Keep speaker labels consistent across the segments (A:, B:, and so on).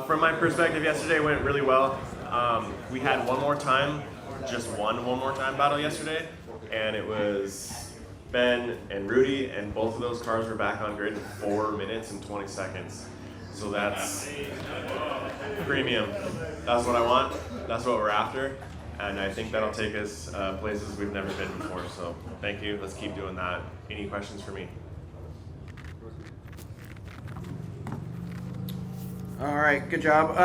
A: From my perspective, yesterday went really well. We had one more time battle yesterday, and it was Ben and Rudy, and both of those cars were back on grid in 4 minutes and 20 seconds. So that's premium. That's what I want. That's what we're after. And I think that'll take us places we've never been before. So thank you. Let's keep doing that. Any questions for me?
B: All right, good job.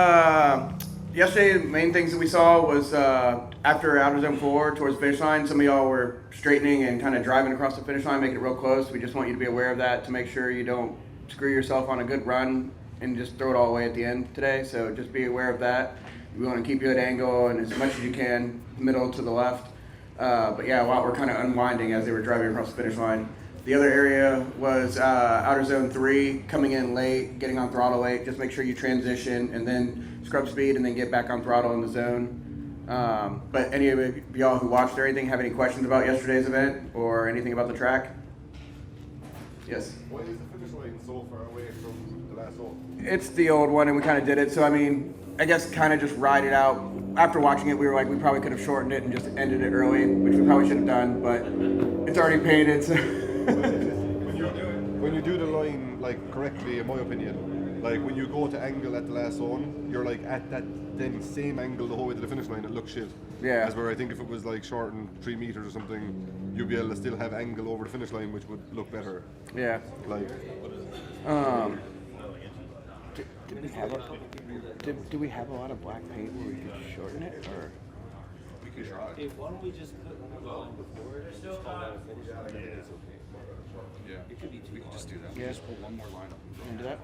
B: Yesterday, the main things that we saw was after outer zone 4 towards the finish line, some of y'all were straightening and kind of driving across the finish line, making it real close. We just want you to be aware of that to make sure you don't screw yourself on a good run and just throw it all away at the end today. So just be aware of that. We want to keep you at angle and as much as you can, middle to the left. But yeah, while we're kind of unwinding as they were driving across the finish line. The other area was outer zone 3, coming in late, getting on throttle late. Just make sure you transition and then scrub speed and then get back on throttle in the zone. But any of y'all who watched or anything have any questions about yesterday's event or anything about the track? Yes?
C: Why is the finish line so far away from the last hole?
B: It's the old one and we kind of did it. So I mean, I guess kind of just ride it out. After watching it, we were like, we probably could have shortened it and just ended it early, which we probably should have done, but it's already painted. So.
C: When you do the line like correctly, in my opinion, like when you go to angle at the last zone, you're like at that then same angle the whole way to the finish line. It looks shit.
B: Yeah.
C: As where I think if it was like shortened 3 meters or something, you'd be able to still have angle over the finish line, which would look better.
B: Yeah.
C: Like.
B: Did we have a lot of black paint where we could shorten it, or?
C: We could try.
D: Hey, why don't we just put the line before it? Just call that a finish line.
E: Yeah, it could be two. We could just do that.
B: Yeah.
E: Just put one more line up.
B: Can we do that?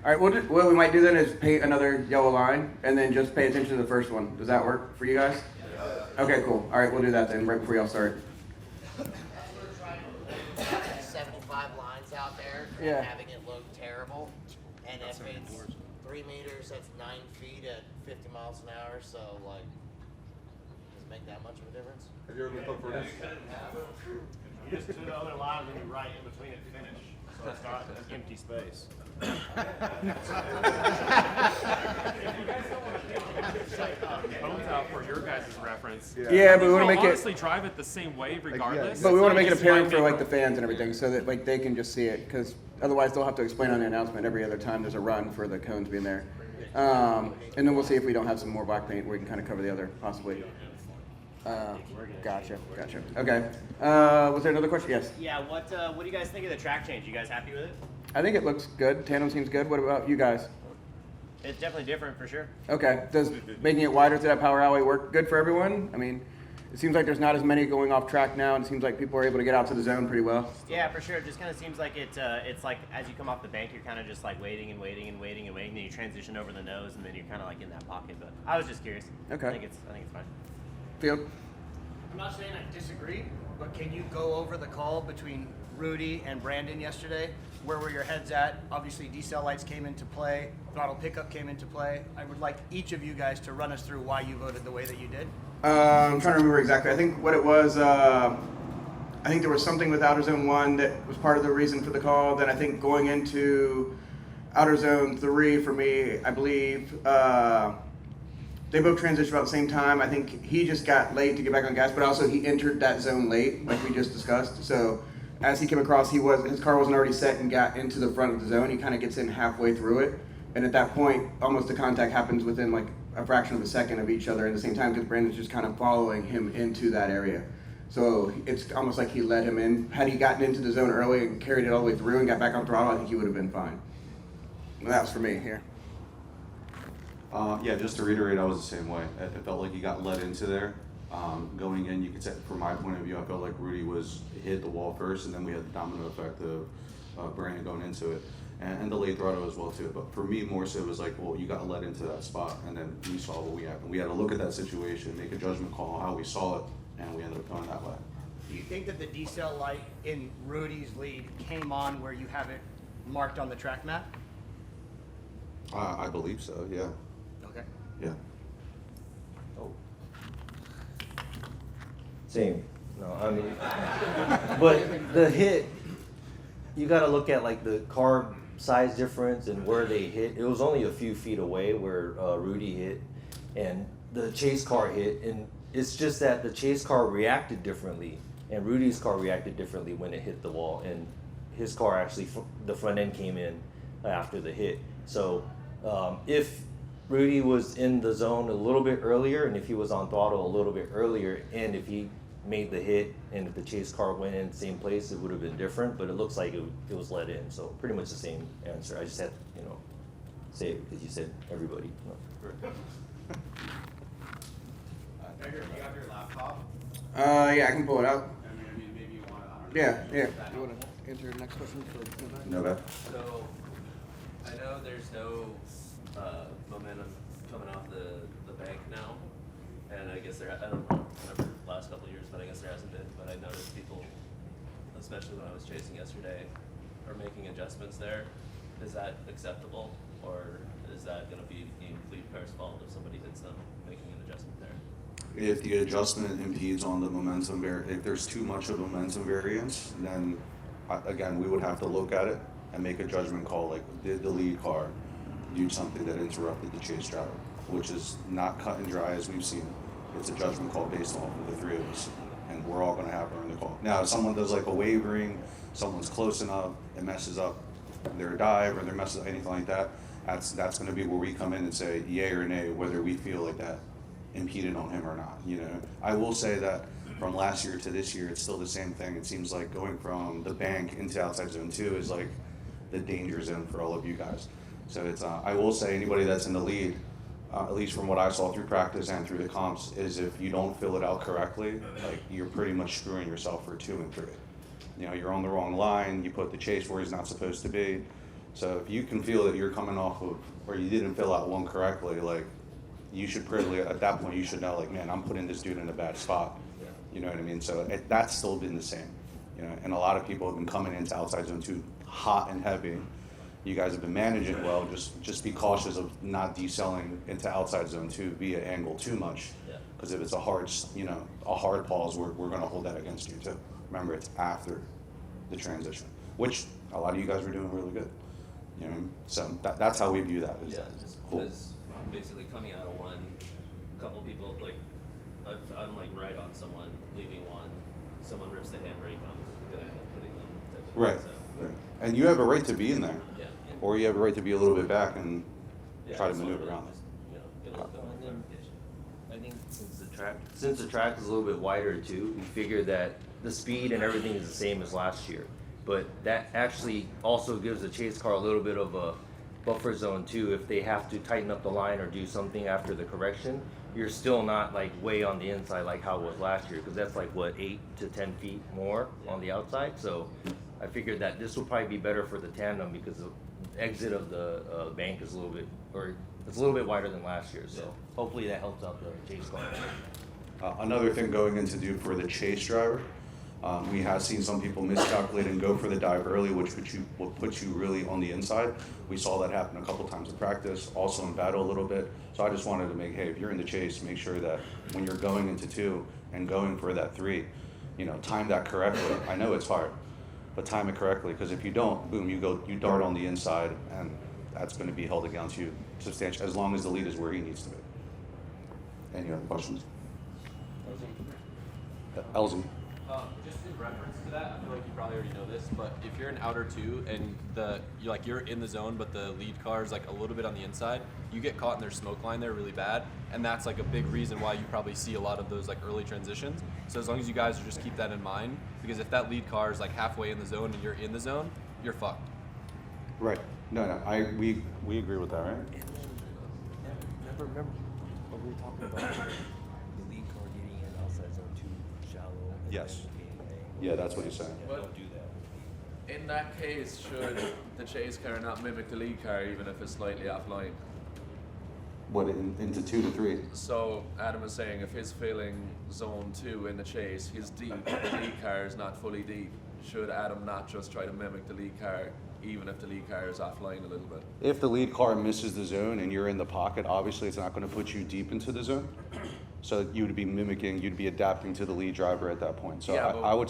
B: All right. What we might do then is paint another yellow line, and then just pay attention to the first one. Does that work for you guys? Okay, cool. All right, we'll do that then right before y'all start.
F: 75 lines out there,
B: Yeah.
F: having it look terrible. And if it's 3 meters, that's 9 feet at 50 miles an hour. So, like, does it make that much of a difference?
C: Have you ever looked up for this?
A: You just do the other line and you right in between it to finish. So it's not an empty space.
G: Cones out for your guys' reference.
B: Yeah, but we want to make it.
G: Honestly, drive it the same way regardless.
B: But we want to make it
G: It's
B: apparent
G: fine
B: for like the
G: maker.
B: fans and everything, so that like they can just see it. Because otherwise, they'll have to explain on the announcement every other time there's a run for the cones being there. And then we'll see if we don't have some more black paint where we can kind of cover the other possibly. Gotcha. Okay. Was there another question? Yes.
D: Yeah, what do you guys think of the track change? You guys happy with it?
B: I think it looks good. Tandem seems good. What about you guys?
D: It's definitely different for sure.
B: Okay. Does making it wider to that power alley work good for everyone? I mean, it seems like there's not as many going off track now, and it seems like people are able to get out to the zone pretty well.
D: Yeah, for sure. It just kind of seems like it's like as you come off the bank, you're kind of just like waiting, then you transition over the nose, and then you're kind of like in that pocket. But I was just curious.
B: Okay.
D: I think it's fine.
B: Field?
H: I'm not saying I disagree, but can you go over the call between Rudy and Brandon yesterday? Where were your heads at? Obviously, decel lights came into play, throttle pickup came into play. I would like each of you guys to run us through why you voted the way that you did.
B: I'm trying to remember exactly. I think what it was, I think there was something with Outer Zone 1 that was part of the reason for the call. Then I think going into Outer Zone 3 for me, I believe, they both transitioned about the same time. I think he just got late to get back on gas, but also he entered that zone late, like we just discussed. So as he came across, his car wasn't already set and got into the front of the zone. He kind of gets in halfway through it. And at that point, almost the contact happens within like a fraction of a second of each other at the same time, because Brandon's just kind of following him into that area. So it's almost like he led him in. Had he gotten into the zone early and carried it all the way through and got back on throttle, I think he would have been fine. And that was for me here.
E: Yeah, just to reiterate, I was the same way. It felt like he got led into there. Going in, you could say, from my point of view, I felt like Rudy hit the wall first, and then we had the domino effect of Brandon going into it. And the late throttle as well too. But for me, more so it was like, well, you got led into that spot, and then we saw what we happened. We had to look at that situation, make a judgment call on how we saw it, and we ended up going that way.
H: Do you think that the decel light in Rudy's lead came on where you have it marked on the track map?
E: I believe so. Yeah.
H: Okay.
E: Yeah.
I: Same. No, I mean, but the hit, you got to look at like the car size difference and where they hit. It was only a few feet away where Rudy hit, and the chase car hit, and it's just that the chase car reacted differently, and Rudy's car reacted differently when it hit the wall, and his car actually the front end came in after the hit. So if Rudy was in the zone a little bit earlier, and if he was on throttle a little bit earlier, and if he made the hit and if the chase car went in the same place, it would have been different, but it looks like it was let in. So pretty much the same answer. I just had to, say it because you said everybody.
J: Gregor, you have your laptop?
B: Yeah, I can pull it out.
J: I mean, maybe you want to.
B: Yeah. You want to answer the next question for
E: No bad.
K: So, I know there's no momentum coming off the bank now, and I guess I don't remember the last couple of years, but I guess there hasn't been. But I noticed people, especially when I was chasing yesterday, are making adjustments there. Is that acceptable, or is that going to be the complete car's fault if somebody hits them making an adjustment there?
E: If the adjustment impedes on the momentum, if there's too much of a momentum variance, then again, we would have to look at it and make a judgment call, like did the lead car do something that interrupted the chase driver, which is not cut and dry as we've seen. It's a judgment call based off of the three of us, and we're all going to have to earn the call. Now, if someone does like a wavering, someone's close enough, it messes up their dive or their messes anything like that, that's going to be where we come in and say yay or nay whether we feel like that impeded on him or not. I will say that from last year to this year, it's still the same thing. It seems like going from the bank into outside zone 2 is like the danger zone for all of you guys. So it's I will say anybody that's in the lead, at least from what I saw through practice and through the comps, is if you don't fill it out correctly, like you're pretty much screwing yourself for 2 and 3. You're on the wrong line, you put the chase where he's not supposed to be. So if you can feel that you're coming off of, or you didn't fill out one correctly, like you should probably, at that point, you should know, like, man, I'm putting this dude in a bad spot. You know what I mean? So that's still been the same. And a lot of people have been coming into outside zone 2 hot and heavy. You guys have been managing well. Just be cautious of not decelling into outside zone 2 via angle too much. Because if it's a hard pause, we're going to hold that against you too. Remember, it's after the transition, which a lot of you guys were doing really good. You know what I mean? So that's how we view that.
K: Just
E: cool.
K: Because basically coming out of one, a couple people, like, I'm like right on someone, leaving one, someone rips the handbrake, I'm gonna end up putting them.
E: Right. Right. And you have a right to be in there.
K: Yeah.
E: Or you have a right to be a little bit back and try to
K: so
E: maneuver around
K: just, get a little bit more clarification.
I: I think since the track is a little bit wider too, we figured that the speed and everything is the same as last year. But that actually also gives the chase car a little bit of a buffer zone too. If they have to tighten up the line or do something after the correction, you're still not like way on the inside like how it was last year, because that's like what, 8 to 10 feet more on the outside. So I figured that this will probably be better for the tandem because the exit of the bank is a little bit, or it's a little bit wider than last year. So hopefully that helps out the chase car.
E: Another thing going into do for the chase driver, we have seen some people miscalculate and go for the dive early, which will put you really on the inside. We saw that happen a couple times in practice, also in battle a little bit. So I just wanted to make, hey, if you're in the chase, make sure that when you're going into 2 and going for that 3, time that correctly. I know it's hard, but time it correctly, because if you don't, boom, you dart on the inside, and that's going to be held against you substantially, as long as the lead is where he needs to be. Any other questions? Elsie.
J: Just in reference to that, I feel like you probably already know this, but if you're in outer 2 and you're in the zone, but the lead car is like a little bit on the inside, you get caught in their smoke line there really bad, and that's like a big reason why you probably see a lot of those like early transitions. So as long as you guys just keep that in mind, because if that lead car is like halfway in the zone and you're in the zone, you're fucked.
E: Right. No. We agree with that, right?
I: Remember what we were talking about? The lead car getting in outside zone 2 shallow.
E: Yes. Yeah, that's what he's saying.
I: Don't do that.
L: In that case, should the chase car not mimic the lead car even if it's slightly offline?
E: What, into 2 to 3?
L: So Adam was saying if he's filling zone 2 in the chase, he's deep, the lead car is not fully deep. Should Adam not just try to mimic the lead car even if the lead car is offline a little bit?
E: If the lead car misses the zone and you're in the pocket, obviously it's not going to put you deep into the zone. So you'd be adapting to the lead driver at that point. So
L: Yeah,
E: I would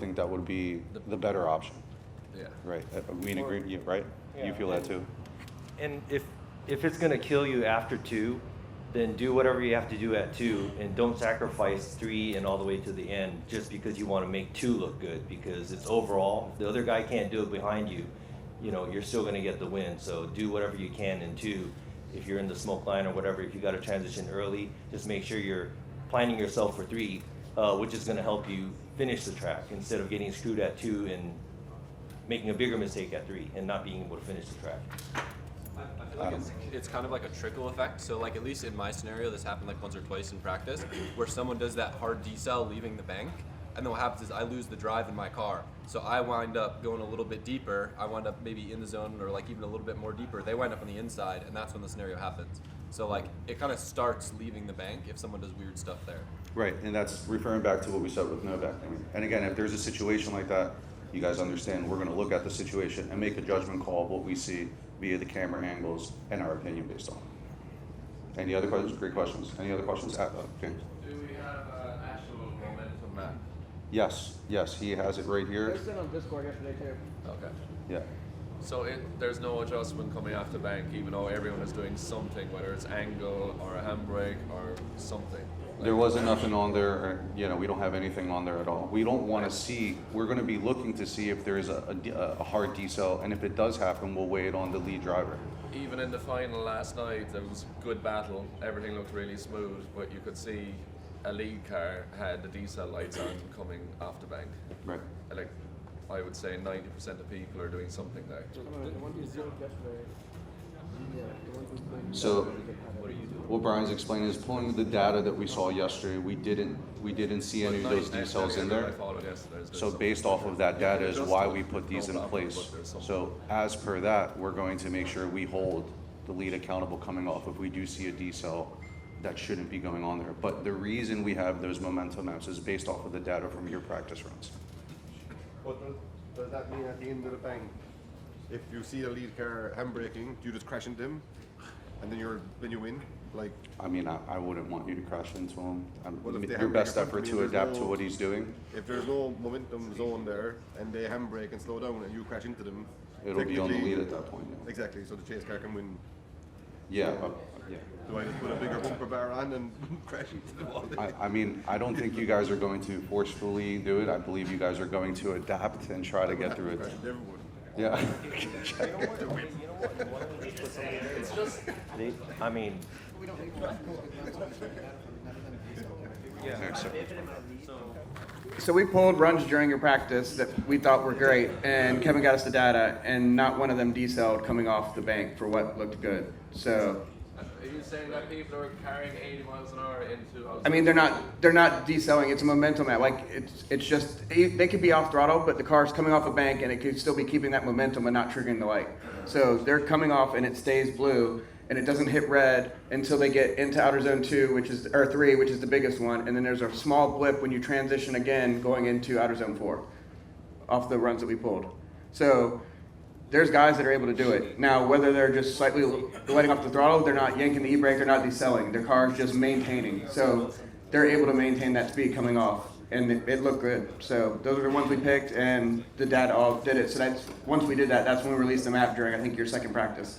E: think that would be the better option.
L: Yeah.
E: Right. We agree, yeah, right? You
I: Yeah.
E: feel that too?
I: And if it's gonna kill you after 2, then do whatever you have to do at 2, and don't sacrifice 3 and all the way to the end just because you want to make 2 look good, because it's overall. The other guy can't do it behind you. You know, you're still gonna get the win. So do whatever you can in 2. If you're in the smoke line or whatever, if you got to transition early, just make sure you're planning yourself for 3, which is gonna help you finish the track instead of getting screwed at 2 and making a bigger mistake at 3 and not being able to finish the track.
J: I feel like it's kind of like a trickle effect. So like at least in my scenario, this happened like once or twice in practice, where someone does that hard decel leaving the bank, and then what happens is I lose the drive in my car. So I wind up going a little bit deeper. I wind up maybe in the zone or like even a little bit more deeper. They wind up on the inside, and that's when the scenario happens. So like it kind of starts leaving the bank if someone does weird stuff there.
E: Right, and that's referring back to what we said with Novak. And again, if there's a situation like that, you guys understand, we're gonna look at the situation and make a judgment call of what we see via the camera angles and our opinion based on it. Any other questions? Great questions. Any other questions? James?
L: Do we have an actual momentum map?
E: Yes, he has it right here.
B: Posted on Discord yesterday too.
L: Okay.
E: Yeah.
L: So there's no adjustment coming off the bank, even though everyone is doing something, whether it's angle or a handbrake or something.
E: There wasn't nothing on there, or, you know, we don't have anything on there at all. We don't want to see, we're going to be looking to see if there is a hard decel, and if it does happen, we'll weigh it on the lead driver.
L: Even in the final last night, there was good battle. Everything looked really smooth, but you could see a lead car had the diesel lights on coming off the bank.
E: Right.
L: Like, I would say 90% of people are doing something there.
E: So what Brian's explaining is pulling the data that we saw yesterday, we didn't see any of those decels in there. So based off of that data is why we put these in place. So as per that, we're going to make sure we hold the lead accountable coming off if we do see a decel that shouldn't be going on there. But the reason we have those momentum maps is based off of the data from your practice runs.
C: But does that mean at the end of the bank, if you see a lead car handbraking, you just crash into him, and then you win? Like,
E: I mean, I wouldn't want you to crash into him.
C: well, if they
E: Your
C: handbrake
E: best
C: in front of
E: effort
C: me
E: to
C: and
E: adapt
C: there's
E: to
C: no-
E: what he's doing,
C: if there's no momentum zone there, and they handbrake and slow down, and you crash into them,
E: it'll be on the
C: technically-
E: lead at that point. Yeah.
C: Exactly. So the chase car can win.
E: Yeah. Yeah.
C: Do I just put a bigger bumper bar on and crash into the wall?
E: I mean, I don't think you guys are going to forcefully do it. I believe you guys are going to adapt and try to get through it.
C: Everyone.
E: Yeah.
I: I mean,
B: So we pulled runs during your practice that we thought were great, and Kevin got us the data, and not one of them decelled coming off the bank for what looked good. So,
L: Are you saying that people are carrying 80 miles an hour into?
B: I mean, they're not decelling. It's a momentum map. Like it's just they could be off throttle, but the car's coming off a bank, and it could still be keeping that momentum and not triggering the light. So they're coming off, and it stays blue, and it doesn't hit red until they get into outer zone 2, or 3, which is the biggest one, and then there's a small blip when you transition again going into outer zone 4 off the runs that we pulled. So there's guys that are able to do it. Now, whether they're just slightly letting off the throttle, they're not yanking the e-brake, they're not decelling. Their car's just maintaining. So they're able to maintain that speed coming off, and it looked good. So those are the ones we picked, and the data all did it. So that's once we did that, that's when we released the map during, I think, your second practice.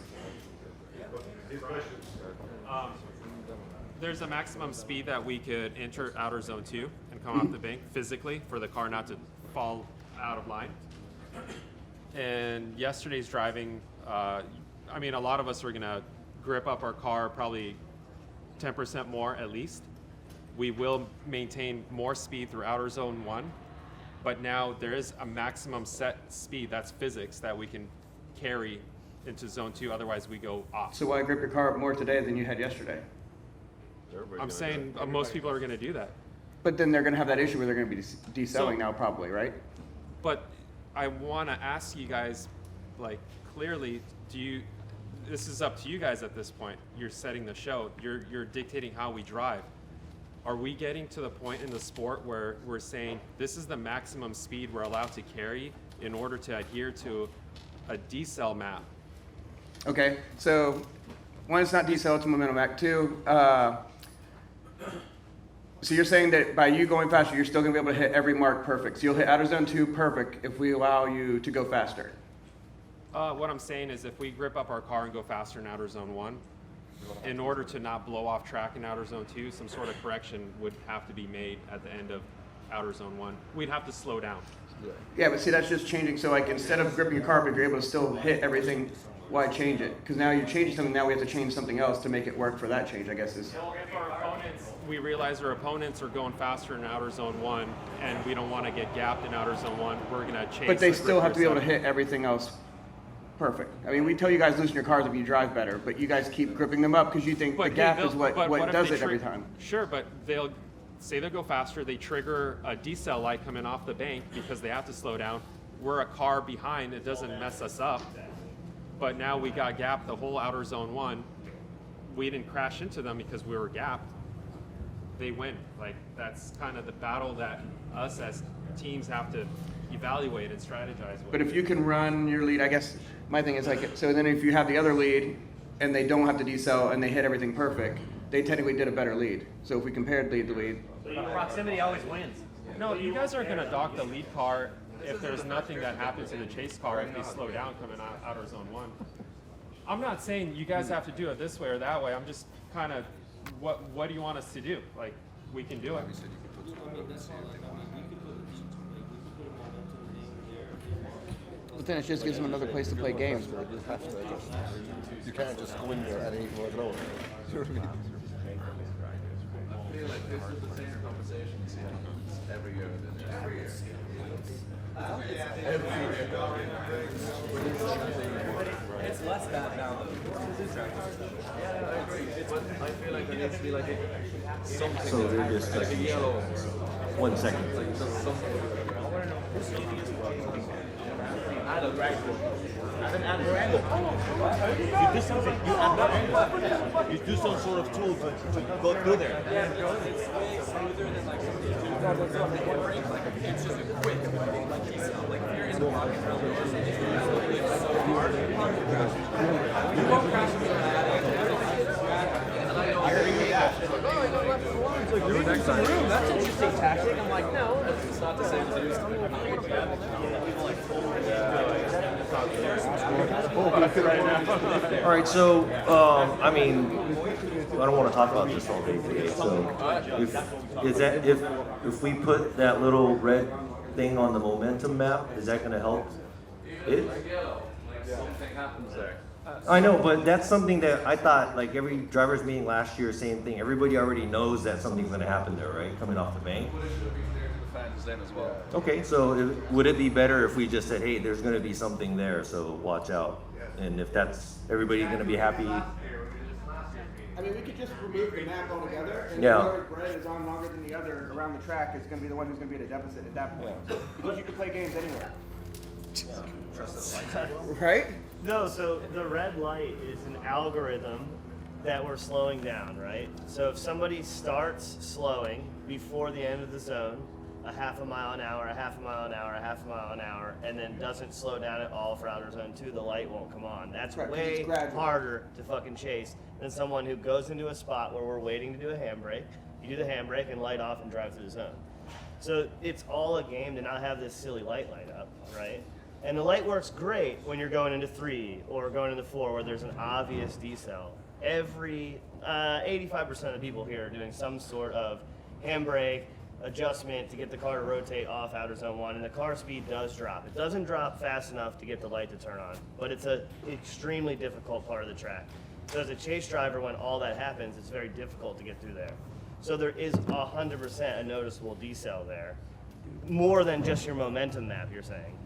G: There's a maximum speed that we could enter outer zone 2 and come off the bank physically for the car not to fall out of line. And yesterday's driving, I mean, a lot of us are gonna grip up our car probably 10% more at least. We will maintain more speed through outer zone 1, but now there is a maximum set speed, that's physics, that we can carry into zone 2, otherwise we go off.
B: So why grip your car up more today than you had yesterday?
G: I'm saying most people are going to do that.
B: But then they're going to have that issue where they're going to be decelling now, probably, right?
G: But I want to ask you guys, like, clearly, this is up to you guys at this point. You're setting the show. You're dictating how we drive. Are we getting to the point in the sport where we're saying this is the maximum speed we're allowed to carry in order to adhere to a decel map?
B: Okay, so one, it's not decel, it's a momentum map. 2, So you're saying that by you going faster, you're still going to be able to hit every mark perfect. So you'll hit outer zone 2 perfect if we allow you to go faster.
G: What I'm saying is if we grip up our car and go faster in outer zone 1, in order to not blow off track in outer zone 2, some sort of correction would have to be made at the end of outer zone 1. We'd have to slow down.
B: Yeah, but see, that's just changing. So like instead of gripping your car up, if you're able to still hit everything, why change it? Because now you're changing something, now we have to change something else to make it work for that change, I guess is.
G: Well, if our opponents, we realize our opponents are going faster in outer zone 1, and we don't want to get gapped in outer zone 1, we're going to chase.
B: But they
G: the
B: still have to be able to
G: grip
B: hit everything else perfect. I mean, we tell you guys loosen your cars if you drive better, but you guys keep gripping them up because you think the gap is what
G: if
B: does
G: they
B: it every time.
G: Sure, but they'll say they go faster, they trigger a decel light coming off the bank because they have to slow down. We're a car behind, it doesn't mess us up. But now we got gapped the whole outer zone 1. We didn't crash into them because we were gapped. They win. Like, that's kind of the battle that us as teams have to evaluate and strategize with.
B: But if you can run your lead, I guess my thing is like, so then if you have the other lead and they don't have to decel and they hit everything perfect, they technically did a better lead. So if we compared lead to lead.
D: Proximity always wins.
G: No, you guys aren't going to dock the lead car if there's nothing that happens to the chase car if they slow down coming out outer zone 1. I'm not saying you guys have to do it this way or that way. I'm just kind of, what do you want us to do? Like, we can do it.
B: But then it just gives them another place to play games.
C: You have to adjust. You can't just go in there and anything like that. You know what I mean?
L: I feel like this is the same conversation every year.
J: It's less bad now though.
L: Yeah, I agree. I feel like there needs to be like something.
I: So they're just
L: like a yellow.
I: 1 second.
L: Like just something. Add a angle. Add an angle.
F: You do something. You add that angle. You do some sort of tool to go through there.
J: It's way smoother than like something you break. Like it's just a quick like decel. Like if you're in the pocket around the doors, it's so hard. You won't crash into that. And I know.
D: That's an interesting tactic. I'm like, no.
J: It's not the same as it used to be.
I: All right, so I mean, I don't want to talk about this all day today. So, if we put that little red thing on the momentum map, is that going to help it?
L: Something happens there.
I: I know, but that's something that I thought, like every drivers meeting last year, same thing. Everybody already knows that something's going to happen there, right? Coming off the bank.
L: Fans then as well.
I: Okay, so would it be better if we just said, hey, there's going to be something there, so watch out? And if that's, everybody's going to be happy.
B: I mean, we could just remove the map altogether, and
I: Yeah.
B: whoever red is on longer than the other around the track is going to be the one who's going to be at a deficit at that point. Because you can play games anywhere. Right?
M: No, so the red light is an algorithm that we're slowing down, right? So if somebody starts slowing before the end of the zone, a half a mile an hour, a half a mile an hour, a half a mile an hour, and then doesn't slow down at all for outer zone 2, the light won't come on. That's
B: Right, 'cause
M: way
B: it's gradual.
M: harder to fucking chase than someone who goes into a spot where we're waiting to do a handbrake. You do the handbrake and light off and drive through the zone. So it's all a game to not have this silly light up, right? And the light works great when you're going into 3 or going into 4 where there's an obvious decel. Every 85% of people here are doing some sort of handbrake adjustment to get the car to rotate off outer zone 1, and the car speed does drop. It doesn't drop fast enough to get the light to turn on, but it's an extremely difficult part of the track. So as a chase driver, when all that happens, it's very difficult to get through there. So there is 100% a noticeable decel there, more than just your momentum map, you're saying.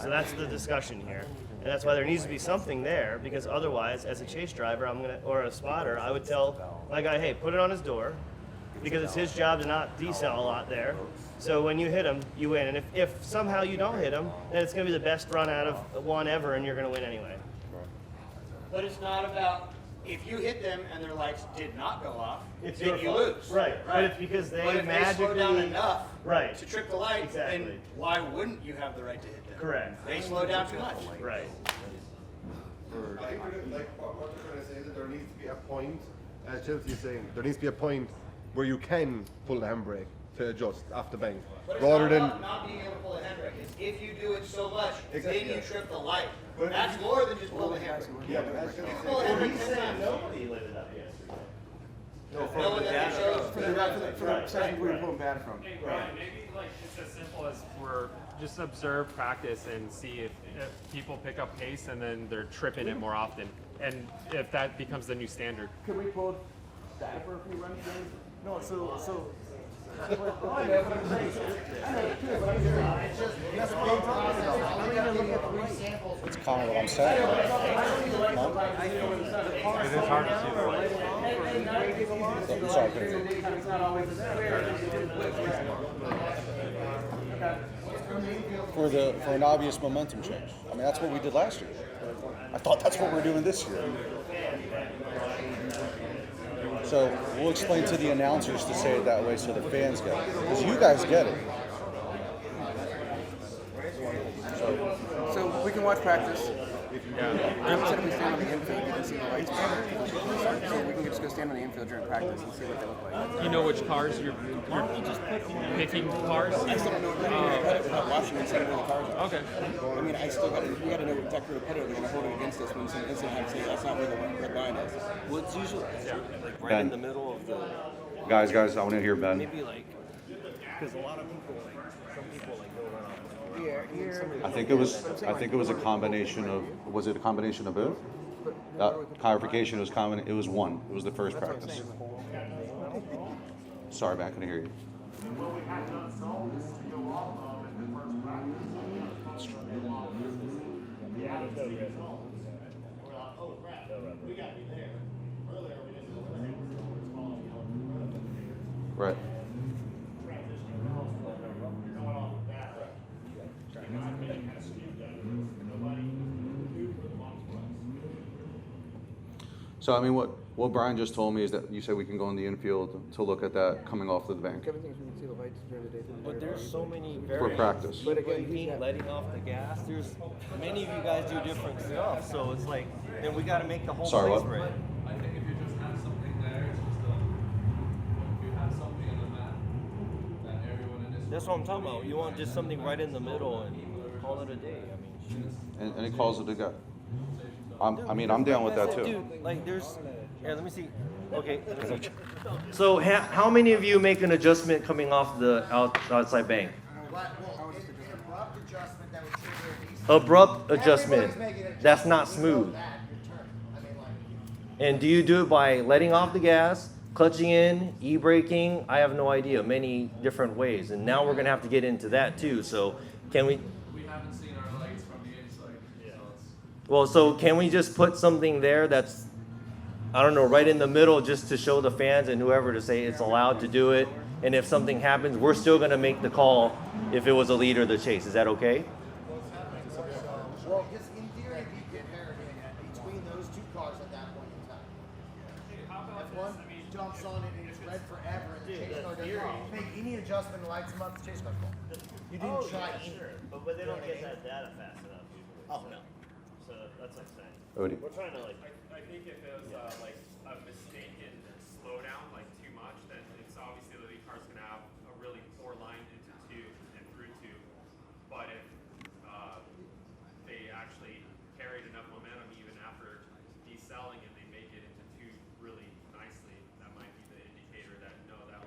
M: So that's the discussion here. And that's why there needs to be something there, because otherwise, as a chase driver, or a spotter, I would tell my guy, hey, put it on his door, because it's his job to not decel a lot there. So when you hit him, you win. And if somehow you don't hit him, then it's going to be the best run out of one ever, and you're going to win anyway.
H: But it's not about if you hit them and their lights did not go off,
M: It's
H: then
M: your
H: you
M: fault.
H: lose.
M: Right. But it's because they
H: But if
M: magically
H: they slow down enough
M: right.
H: to trip the light,
M: Exactly.
H: then why wouldn't you have the right to hit them?
M: Correct.
H: They slow down too much.
M: Right.
C: I think like what they're trying to say is that there needs to be a point, as Chelsea is saying, there needs to be a point where you can pull the handbrake to adjust off the bank,
H: But
C: rather
H: it's
C: than.
H: not being able to pull a handbrake. It's if you do it so much,
C: Exactly.
H: then you trip the light.
C: But
H: That's more than just pulling the handbrake.
C: Yeah,
H: If you pull a handbrake 10 times,
M: Nobody lit it up yesterday.
B: No,
H: no one that they chose
B: for the session where you're pulling bad from.
G: Hey, Brian, maybe like it's as simple as we're just observe practice and see if people pick up pace and then they're tripping it more often, and if that becomes the new standard.
B: Could we pull data for a few runs?
N: No, so
O: It's kind of what I'm saying.
G: It is hard to see the light.
O: I'm sorry, for an obvious momentum change. I mean, that's what we did last year. I thought that's what we're doing this year. So we'll explain to the announcers to say it that way so the fans get it. Because you guys get it.
B: So we can watch practice. Instead of we stand on the infield, you can see the lights. So we can just go stand on the infield during practice and see what they look like.
G: You know which cars you're picking cars?
B: I still don't know without watching and seeing where the cars are.
G: Okay.
B: I mean, we got to know exactly where the putter they're going to hold it against us when some incident happens. That's not where the red line is.
I: What's usually like right
E: Ben.
I: in the middle of the
E: Guys, I want to hear Ben.
I: maybe like because a lot of people like some people like go run off.
E: I think it was a combination of. Was it a combination of both? Clarification. It was one. It was the first practice. Sorry, man, I couldn't hear you. Right. So I mean, what Brian just told me is that you said we can go in the infield to look at that coming off of the bank
B: Everything we can see the lights during the day.
I: But there's so many
E: for
I: variants.
E: practice.
B: But again,
I: Braking, letting off the gas. There's many of you guys do different stuff, so it's like then we got to make the whole
E: Sorry,
I: place
E: what?
I: right.
L: I think if you just have something there, it's just if you have something on the map that everyone in this
I: That's what I'm talking about. You want just something right in the middle and call it a day. I mean,
E: And it calls it a go. I'm down with that too.
I: Dude, like there's here. Let me see. Okay. So how many of you make an adjustment coming off the outside bank?
F: Abrupt adjustment that would trigger
I: Abrupt adjustment. That's not smooth. And do you do it by letting off the gas, clutching in, e-braking? I have no idea. Many different ways. And now we're gonna have to get into that too. So can we?
L: We haven't seen our lights from the inside. Yeah.
I: Well, so can we just put something there that's, I don't know, right in the middle just to show the fans and whoever to say it's allowed to do it. And if something happens, we're still gonna make the call if it was a lead or the chase. Is that okay?
F: Well, because in theory, you get Harrigan between those two cars at that point in time. If one jumps on it and it's red forever and the chase car doesn't make any adjustment and lights them up, the chase car's gone. You didn't try any.
M: Sure, but they don't get that data fast enough usually.
F: Oh, no.
M: So that's what I'm saying.
E: Odie.
M: We're trying to like.
G: I think if it was like a mistaken slowdown, like too much, then it's obviously the lead car's gonna have a really poor line into two and through two. But if they actually carried enough momentum even after decelling and they make it into two really nicely, that might be the indicator that no, that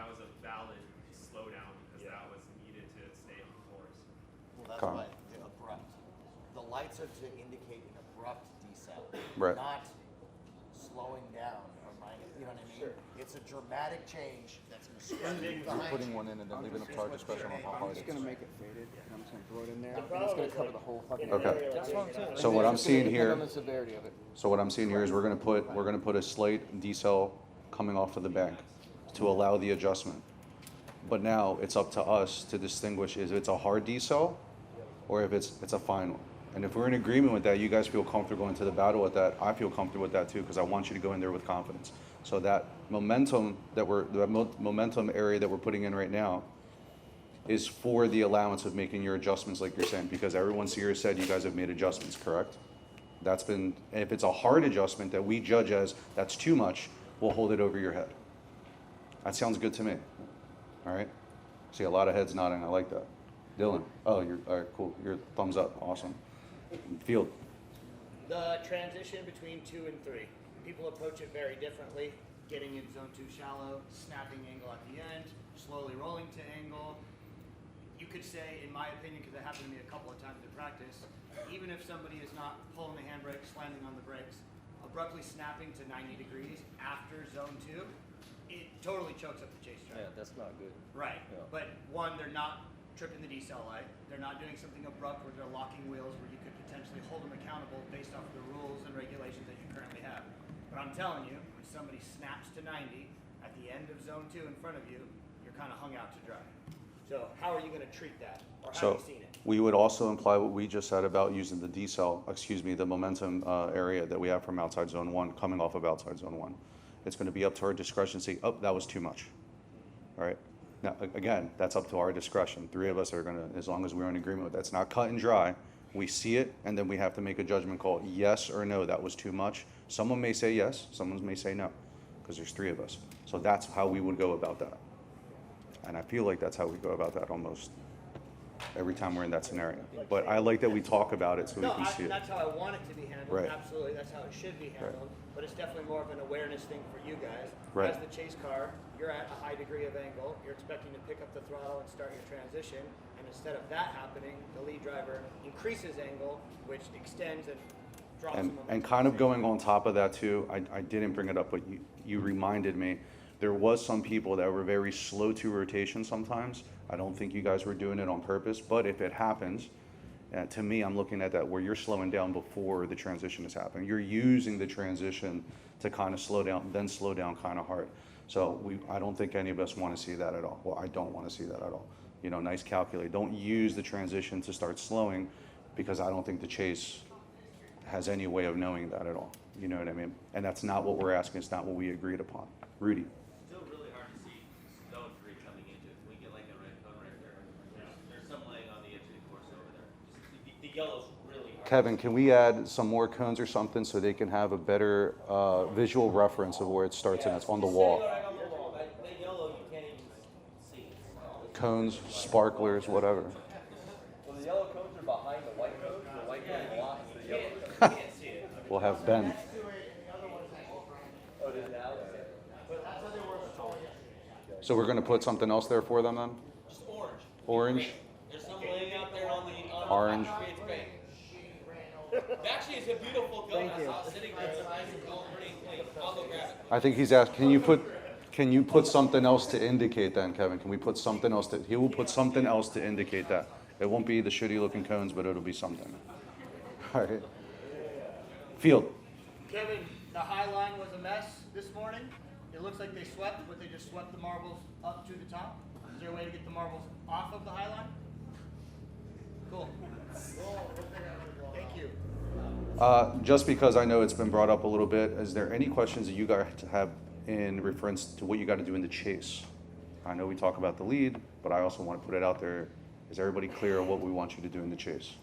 G: was a valid slowdown because that was needed to stay on course.
F: Well, that's
E: Carl.
F: why the abrupt. The lights are to indicate an abrupt decel,
E: Right.
F: not slowing down or minus. You know what I mean? Sure. It's a dramatic change that's going to scream
O: You're putting one in and then leaving up to our discretion on how hard
B: I'm
O: it
B: just
O: is.
B: gonna make it faded, and I'm just gonna throw it in there, and it's gonna cover the whole fucking.
E: Okay.
I: That's what I'm saying.
E: So what I'm seeing
B: Depend
E: here.
B: on the severity of it.
E: So what I'm seeing here is we're gonna put a slight decel coming off of the bank to allow the adjustment. But now it's up to us to distinguish if it's a hard decel or if it's a fine one. And if we're in agreement with that, you guys feel comfortable going to the battle with that. I feel comfortable with that too because I want you to go in there with confidence. So that momentum momentum area that we're putting in right now is for the allowance of making your adjustments like you're saying because everyone's here said you guys have made adjustments, correct? If it's a hard adjustment that we judge as that's too much, we'll hold it over your head.
O: That sounds good to me. All right. See a lot of heads nodding. I like that. Dylan. Oh, you're all right. Cool. Your thumbs up. Awesome. Field.
H: The transition between 2 and 3. People approach it very differently. Getting in zone 2 shallow, snapping angle at the end, slowly rolling to angle. You could say, in my opinion, because it happened to me a couple of times in practice, even if somebody is not pulling the handbrake, slamming on the brakes, abruptly snapping to 90 degrees after zone 2, it totally chokes up the chase driver.
I: Yeah, that's not good.
H: Right.
I: Yeah.
H: But one, they're not tripping the decel light. They're not doing something abrupt where they're locking wheels where you could potentially hold them accountable based off of the rules and regulations that you currently have. But I'm telling you, when somebody snaps to 90 at the end of zone 2 in front of you, you're kind of hung out to dry. So how are you going to treat that? Or how have you seen it?
O: We would also imply what we just said about using the the momentum area that we have from outside zone 1, coming off of outside zone 1. It's going to be up to our discretion to say, oh, that was too much. All right. Now, again, that's up to our discretion. 3 of us are going to, as long as we're in agreement with that. It's not cut and dry. We see it, and then we have to make a judgment call, yes or no, that was too much. Someone may say yes, someone may say no, because there's 3 of us. So that's how we would go about that. And I feel like that's how we go about that almost every time we're in that scenario. But I like that we talk about it so we can see it.
H: That's how I want it to be handled.
O: Right.
H: Absolutely, that's how it should be handled. But it's definitely more of an awareness thing for you guys.
O: Right.
H: As the chase car, you're at a high degree of angle. You're expecting to pick up the throttle and start your transition. And instead of that happening, the lead driver increases angle, which extends and drops them.
O: And kind of going on top of that too, I didn't bring it up, but you reminded me, there was some people that were very slow to rotation sometimes. I don't think you guys were doing it on purpose, but if it happens, to me, I'm looking at that where you're slowing down before the transition is happening. You're using the transition to kind of slow down, then slow down kind of hard. So I don't think any of us want to see that at all. Well, I don't want to see that at all. You know, nice calculate. Don't use the transition to start slowing, because I don't think the chase has any way of knowing that at all. You know what I mean? And that's not what we're asking. It's not what we agreed upon. Rudy.
K: Still really hard to see zone 3 coming into it. We get like a red cone right there. There's some laying on the edge of the course over there. Just the yellow's really hard.
O: Kevin, can we add some more cones or something so they can have a better visual reference of where it starts and it's on the wall?
K: Right on the wall. That yellow you can't even see.
O: Cones, sparklers, whatever.
J: Well, the yellow cones are behind the white cones. The white cone blocks the yellow cone.
K: You can't see it.
O: We'll have Ben.
J: Oh, it is now?
O: So we're going to put something else there for them then?
K: Just orange.
O: Orange?
K: There's some laying out there on the
O: Orange.
K: It's great. Actually, it's a beautiful cone. I saw it sitting there. It's nice and cold, pretty clean. I'll go grab it.
O: I think he's asked, can you put something else to indicate then, Kevin? Can we put something else he will put something else to indicate that. It won't be the shitty looking cones, but it'll be something. All right. Field.
H: Kevin, the high line was a mess this morning. It looks like they swept, but they just swept the marbles up to the top. Is there a way to get the marbles off of the high line? Cool. Thank you.
O: Just because I know it's been brought up a little bit, is there any questions that you guys have in reference to what you got to do in the chase? I know we talk about the lead, but I also want to put it out there. Is everybody clear on what we want you to do in the chase?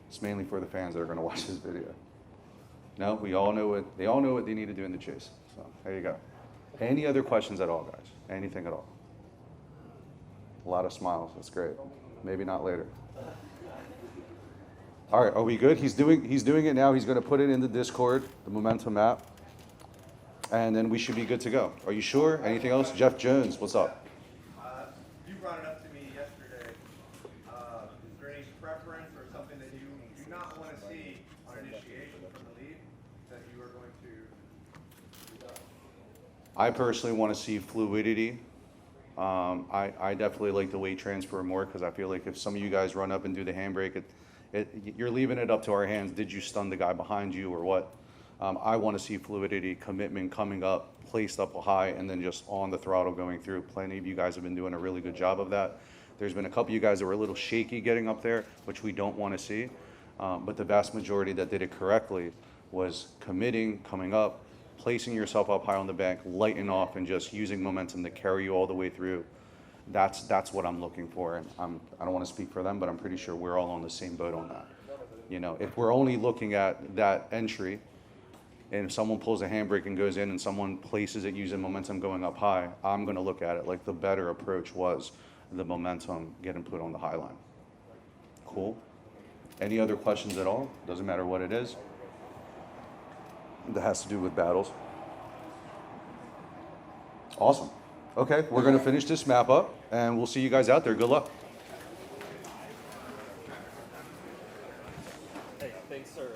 O: It's mainly for the fans that are going to watch this video. No, they all know what they need to do in the chase. So there you go. Any other questions at all, guys? Anything at all? A lot of smiles. That's great. Maybe not later. All right, are we good? He's doing it now. He's going to put it in the Discord, the momentum map, and then we should be good to go. Are you sure? Anything else? Jeff Jones, what's up?
P: You brought it up to me yesterday. Is there any preference or something that you do not want to see on initiation from the lead that you are going to?
O: I personally want to see fluidity. I definitely like the weight transfer more, because I feel like if some of you guys run up and do the handbrake, you're leaving it up to our hands. Did you stun the guy behind you or what? I want to see fluidity, commitment coming up, placed up high, and then just on the throttle going through. Plenty of you guys have been doing a really good job of that. There's been a couple of you guys that were a little shaky getting up there, which we don't want to see. But the vast majority that did it correctly was committing, coming up, placing yourself up high on the bank, lighting off, and just using momentum to carry you all the way through. That's what I'm looking for, and I don't want to speak for them, but I'm pretty sure we're all on the same boat on that. You know, if we're only looking at that entry, And if someone pulls a handbrake and goes in and someone places it using momentum going up high, I'm going to look at it like the better approach was the momentum getting put on the high line. Cool. Any other questions at all? Doesn't matter what it is. That has to do with battles. Awesome. Okay, we're going to finish this map up, and we'll see you guys out there. Good luck.
M: Hey, thanks, sir.